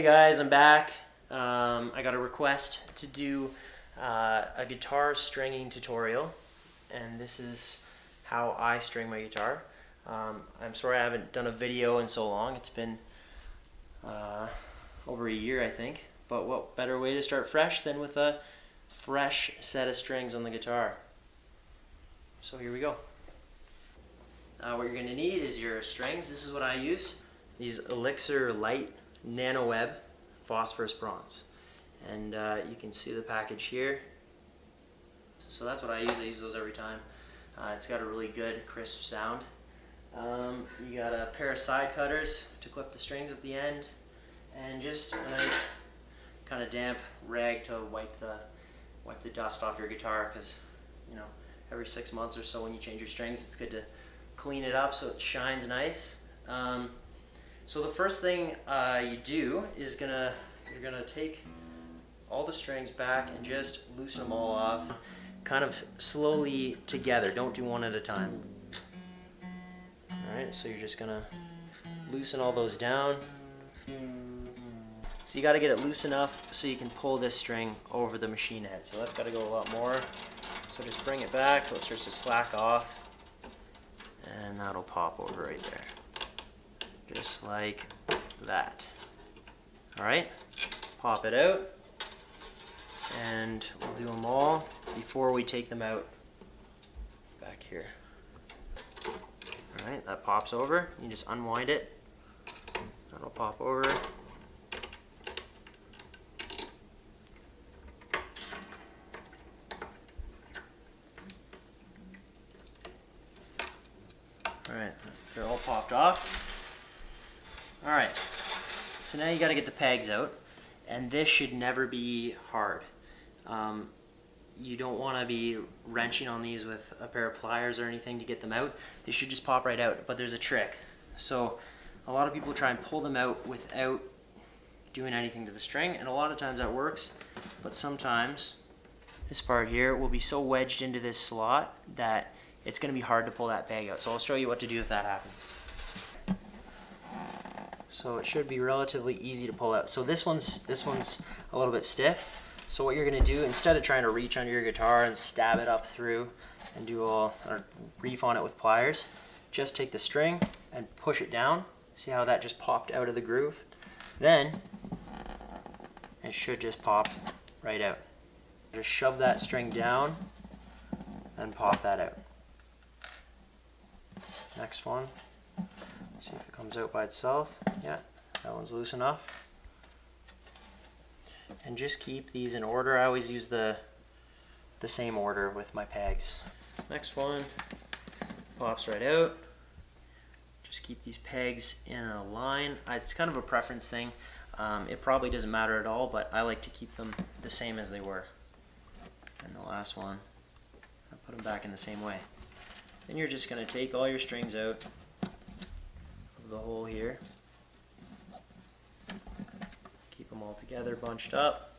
Hey guys, I'm back. I got a request to do a guitar stringing tutorial, and this is how I string my guitar. I'm sorry I haven't done a video in so long. It's been over a year, I think. But what better way to start fresh than with a fresh set of strings on the guitar? So here we go. What you're going to need is your strings. This is what I use. These Elixir Light Nano Web Phosphorus Bronze. And you can see the package here. So that's what I use those every time. It's got a really good crisp sound. You got a pair of side cutters to clip the strings at the end, and just a nice kind of damp rag to wipe the dust off your guitar, because every 6 months or so when you change your strings, it's good to clean it up so it shines nice. So the first thing you do is you're gonna take all the strings back and just loosen them all off, kind of slowly together. Don't do one at a time. All right, so you're just gonna loosen all those down. So you got to get it loose enough so you can pull this string over the machine head. So that's got to go a lot more. So just bring it back till it starts to slack off, and that'll pop over right there. Just like that. All right, pop it out, and we'll do them all before we take them out back here. All right, that pops over. You just unwind it. That'll pop over. All right, they're all popped off. All right, so now you got to get the pegs out, and this should never be hard. You don't want to be wrenching on these with a pair of pliers or anything to get them out. They should just pop right out, but there's a trick. So a lot of people try and pull them out without doing anything to the string, and a lot of times that works, but sometimes this part here will be so wedged into this slot that it's going to be hard to pull that peg out. So I'll show you what to do if that happens. So it should be relatively easy to pull out. So this one's a little bit stiff. So what you're going to do, instead of trying to reach under your guitar and stab it up through and do or reef on it with pliers, just take the string and push it down. See how that just popped out of the groove? Then it should just pop right out. Just shove that string down and pop that out. Next one. See if it comes out by itself. Yeah, that one's loose enough. And just keep these in order. I always use the same order with my pegs. Next one pops right out. Just keep these pegs in a line. It's kind of a preference thing. It probably doesn't matter at all, but I like to keep them the same as they were. And the last one, I'll put them back in the same way. Then you're just going to take all your strings out of the hole here. Keep them all together, bunched up.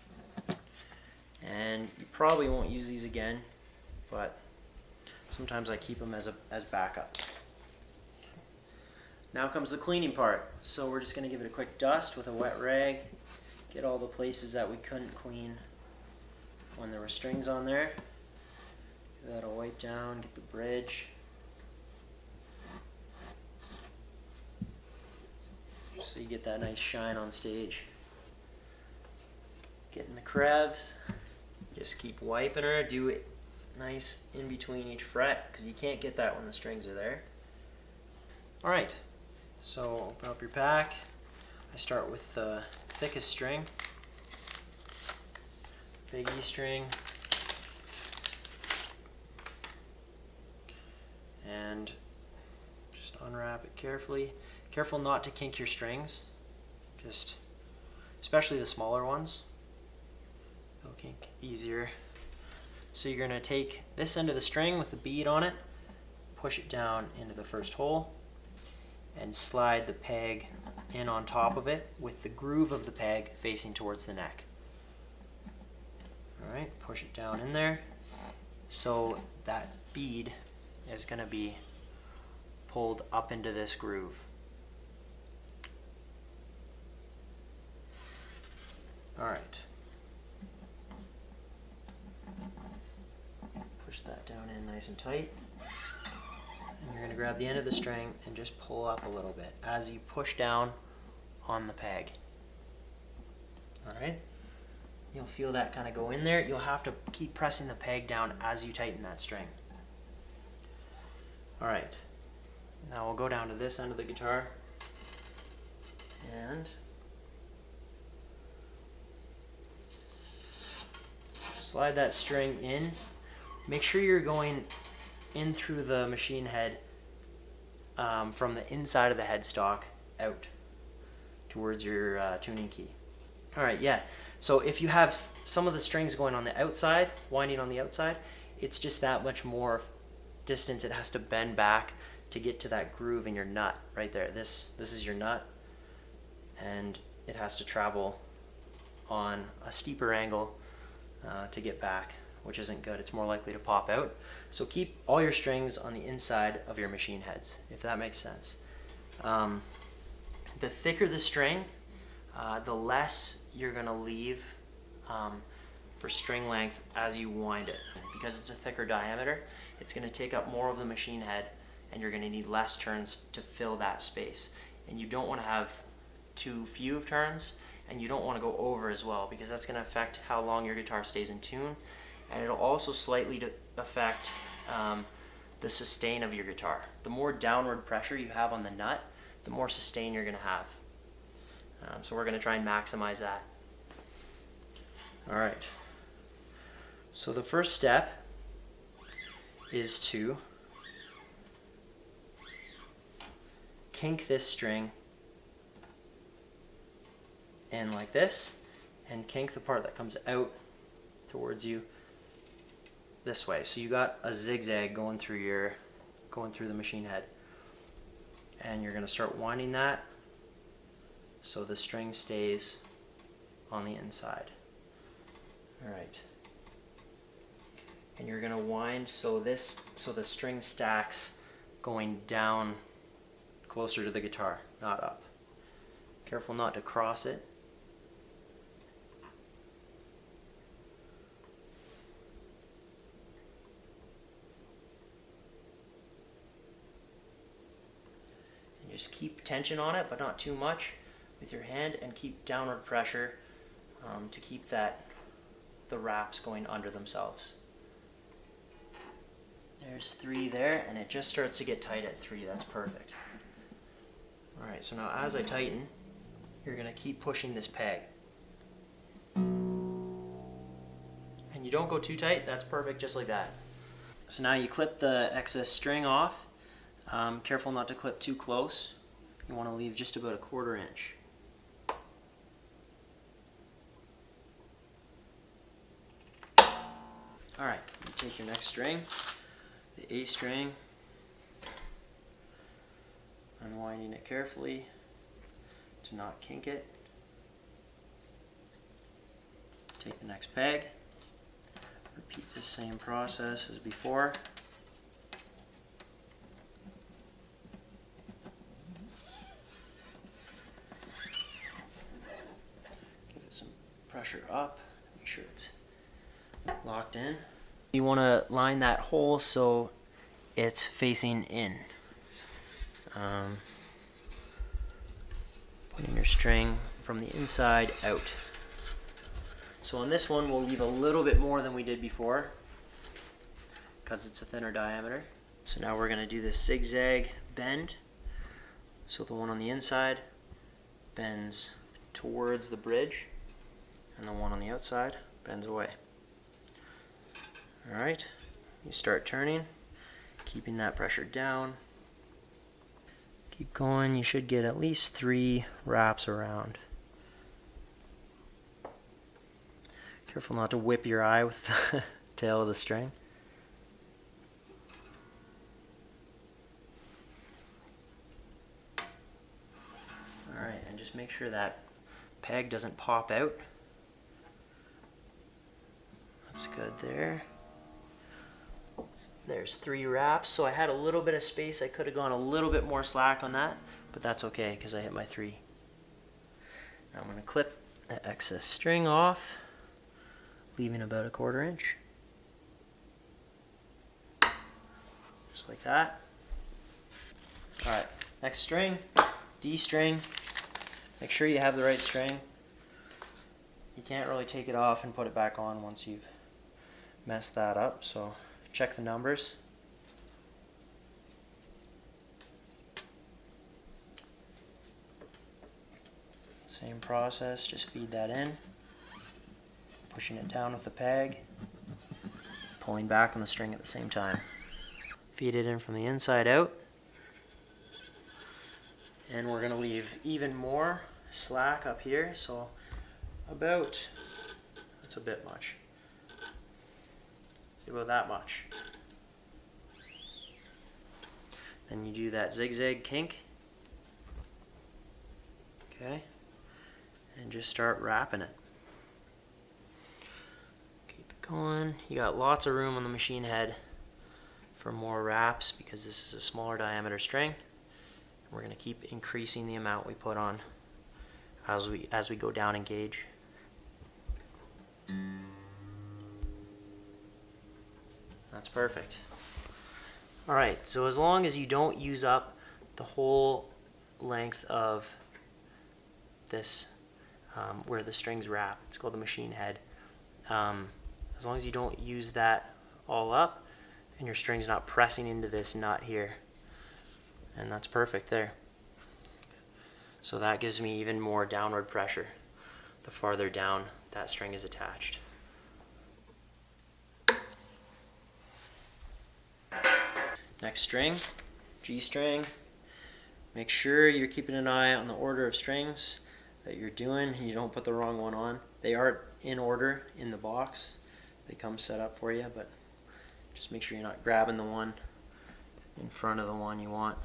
And you probably won't use these again, but sometimes I keep them as backup. Now comes the cleaning part. So we're just going to give it a quick dust with a wet rag. Get all the places that we couldn't clean when there were strings on there. Give that a wipe down, get the bridge. So you get that nice shine on stage. Getting the crevs, just keep wiping her, do it nice in between each fret, because you can't get that when the strings are there. Alright, so open up your pack. I start with the thickest string, big E string, and just unwrap it carefully. Careful not to kink your strings, especially the smaller ones. They'll kink easier. So you're going to take this end of the string with the bead on it, push it down into the first hole, and slide the peg in on top of it with the groove of the peg facing towards the neck. Alright, push it down in there. So that bead is going to be pulled up into this groove. All right. Push that down in nice and tight. And you're going to grab the end of the string and just pull up a little bit as you push down on the peg. All right? You'll feel that kind of go in there. You'll have to keep pressing the peg down as you tighten that string. All right. Now we'll go down to this end of the guitar and slide that string in. Make sure you're going in through the machine head from the inside of the headstock out towards your tuning key. All right, yeah. So if you have some of the strings going on the outside, winding on the outside, it's just that much more distance it has to bend back to get to that groove in your nut right there. This is your nut, and it has to travel on a steeper angle to get back, which isn't good. It's more likely to pop out. So keep all your strings on the inside of your machine heads, if that makes sense. The thicker the string, the less you're going to leave for string length as you wind it. Because it's a thicker diameter, it's going to take up more of the machine head, and you're going to need less turns to fill that space. And you don't want to have too few of turns, and you don't want to go over as well, because that's going to affect how long your guitar stays in tune, and it'll also slightly affect the sustain of your guitar. The more downward pressure you have on the nut, the more sustain you're going to have. So we're going to try and maximize that. All right. So the first step is to kink this string in like this, and kink the part that comes out towards you this way. So you got a zigzag going through the machine head, and you're going to start winding that so the string stays on the inside. All right. And you're going to wind so the string stacks going down closer to the guitar, not up. Careful not to cross it. And just keep tension on it, but not too much with your hand, and keep downward pressure to keep the wraps going under themselves. There's 3 there, and it just starts to get tight at 3. That's perfect. All right, so now as I tighten, you're going to keep pushing this peg. And you don't go too tight. That's perfect, just like that. So now you clip the excess string off. Careful not to clip too close. You want to leave just about a 1/4 inch. All right, you take your next string, the A string, unwinding it carefully to not kink it. Take the next peg, repeat the same process as before. Give it some pressure up, make sure it's locked in. You want to line that hole so it's facing in. Putting your string from the inside out. So on this one we'll leave a little bit more than we did before because it's a thinner diameter. So now we're going to do this zigzag bend. So the one on the inside bends towards the bridge, and the one on the outside bends away. Alright, you start turning, keeping that pressure down. Keep going, you should get at least 3 wraps around. Careful not to whip your eye with the tail of the string. Alright, and just make sure that peg doesn't pop out. That's good there. There's 3 wraps, so I had a little bit of space. I could have gone a little bit more slack on that, but that's okay because I hit my 3. Now I'm going to clip the excess string off, leaving about 1/4 inch. Just like that. Alright, next string, D string. Make sure you have the right string. You can't really take it off and put it back on once you've messed that up, so check the numbers. Same process, just feed that in, pushing it down with the peg, pulling back on the string at the same time. Feed it in from the inside out, and we're going to leave even more slack up here, so about, that's a bit much, see, about that much. Then you do that zigzag kink, okay, and just start wrapping it. Keep it going. You got lots of room on the machine head for more wraps because this is a smaller diameter string. We're going to keep increasing the amount we put on as we go down in gauge. That's perfect. Alright, so as long as you don't use up the whole length of this where the strings wrap, it's called the machine head, as long as you don't use that all up and your string's not pressing into this nut here, and that's perfect there. So that gives me even more downward pressure the farther down that string is attached. Next string, G string. Make sure you're keeping an eye on the order of strings that you're doing. You don't put the wrong one on. They are in order in the box. They come set up for you, but just make sure you're not grabbing the one in front of the one you want.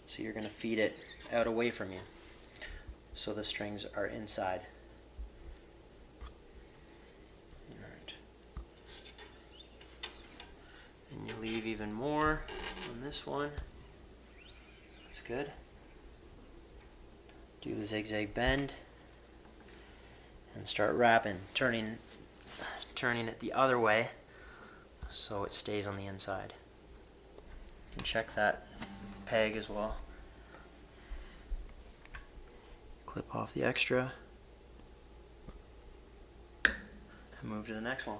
So you're going to feed it out away from you so the strings are inside. Alright. And you leave even more on this one. That's good. Do the zigzag bend and start wrapping, turning it the other way so it stays on the inside. And check that peg as well. Clip off the extra and move to the next one.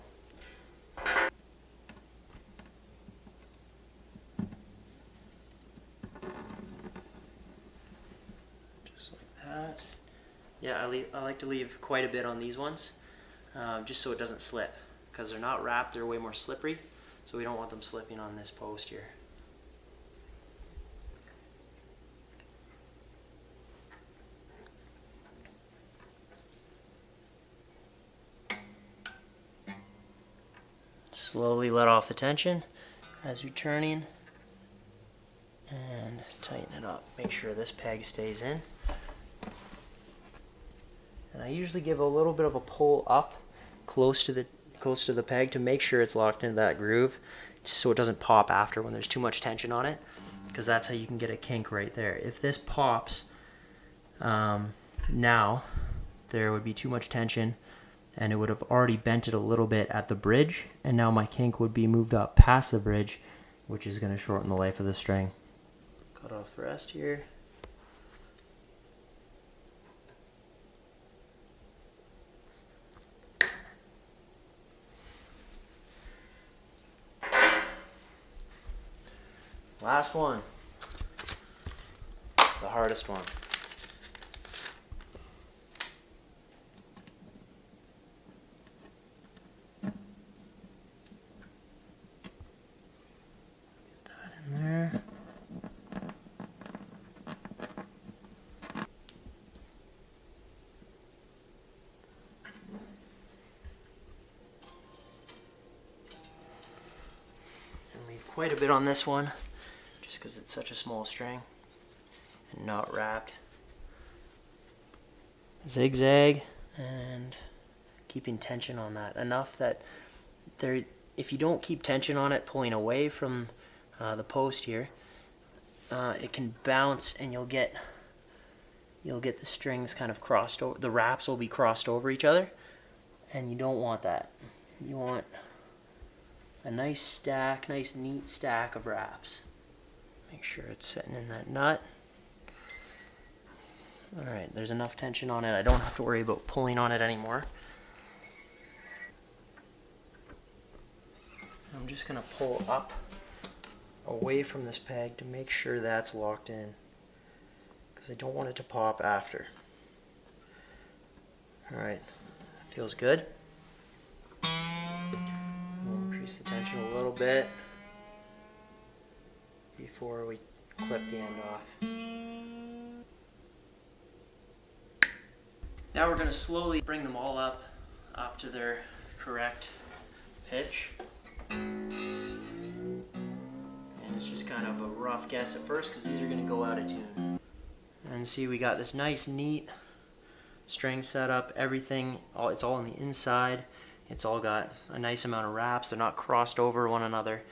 Just like that. Yeah, I like to leave quite a bit on these ones just so it doesn't slip, because they're not wrapped, they're way more slippery, so we don't want them slipping on this post here. Slowly let off the tension as you're turning and tighten it up. Make sure this peg stays in. And I usually give a little bit of a pull up close to the peg to make sure it's locked into that groove, just so it doesn't pop after when there's too much tension on it, because that's how you can get a kink right there. If this pops now, there would be too much tension and it would have already bent it a little bit at the bridge, and now my kink would be moved up past the bridge, which is going to shorten the life of the string. Cut off the rest here. Last one. The hardest one. Quite a bit on this one, just because it's such a small string and not wrapped. Zigzag and keeping tension on that enough that if you don't keep tension on it, pulling away from the post here, it can bounce, and you'll get the strings kind of crossed over. The wraps will be crossed over each other, and you don't want that. You want a nice stack, nice neat stack of wraps. Make sure it's sitting in that nut. Alright, there's enough tension on it. I don't have to worry about pulling on it anymore. I'm just going to pull up away from this peg to make sure that's locked in, because I don't want it to pop after. Alright, that feels good. We'll increase the tension a little bit before we clip the end off. Now we're going to slowly bring them all up to their correct pitch. And it's just kind of a rough guess at first, because these are going to go out of tune. And see, we got this nice neat string setup. Everything, it's all on the inside. It's all got a nice amount of wraps. They're not crossed over one another.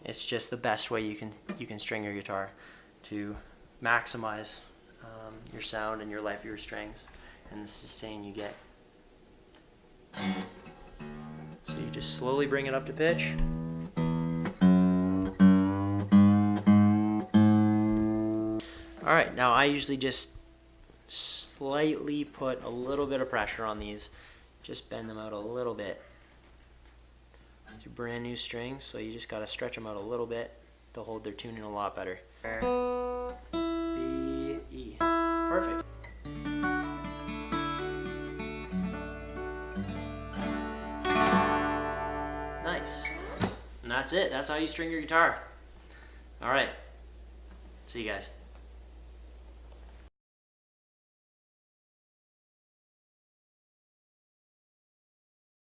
It's just the best way you can string your guitar to maximize your sound and your life of your strings and the sustain you get. So you just slowly bring it up to pitch. Alright, now I usually just slightly put a little bit of pressure on these. Just bend them out a little bit. These are brand new strings, so you just got to stretch them out a little bit to hold their tuning a lot better. B, E. Perfect. Nice. And that's it. That's how you string your guitar. Alright. See you guys.